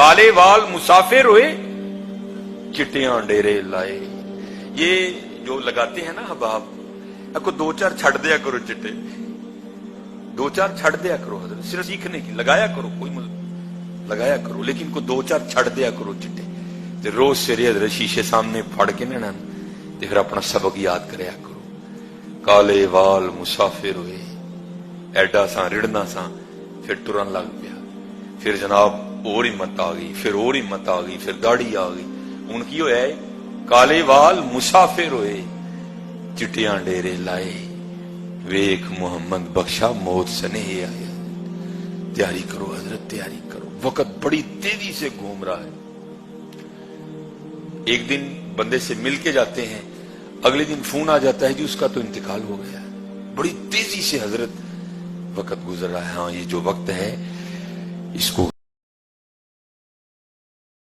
کالے وال مسافر ہوئے چٹیاں ڈیرے لائے. یہ جو لگاتے ہیں نا حباب, کو دو چار چھڑ دیا کرو چٹے, دو چار چھڑ دیا کرو حضرت, صرف سیکھنے کی لگایا کرو, کوئی لگایا کرو لیکن کو دو چار چھڑ دیا کرو چٹے. روز سویرے حضرت شیشے سامنے پھڑ کے نا پھر اپنا سبق یاد کریا کرو. کالے وال مسافر ہوئے, ایڈا سا رڑنا سا, پھر ٹرن لگ پیا, پھر جناب اور ہمت آ گئی, پھر اور ہمت آ گئی, پھر داڑھی آ گئی. ہن کی ہویا ہے, کالے وال مسافر ہوئے چٹیاں ڈیرے لائے, ویک محمد بخشا موت سنے آیا. تیاری کرو حضرت, تیاری کرو, وقت بڑی تیزی سے گھوم رہا ہے. ایک دن بندے سے مل کے جاتے ہیں, اگلے دن فون آ جاتا ہے کہ اس کا تو انتقال ہو گیا. بڑی تیزی سے حضرت وقت گزر رہا ہے. ہاں یہ جو وقت ہے اس کو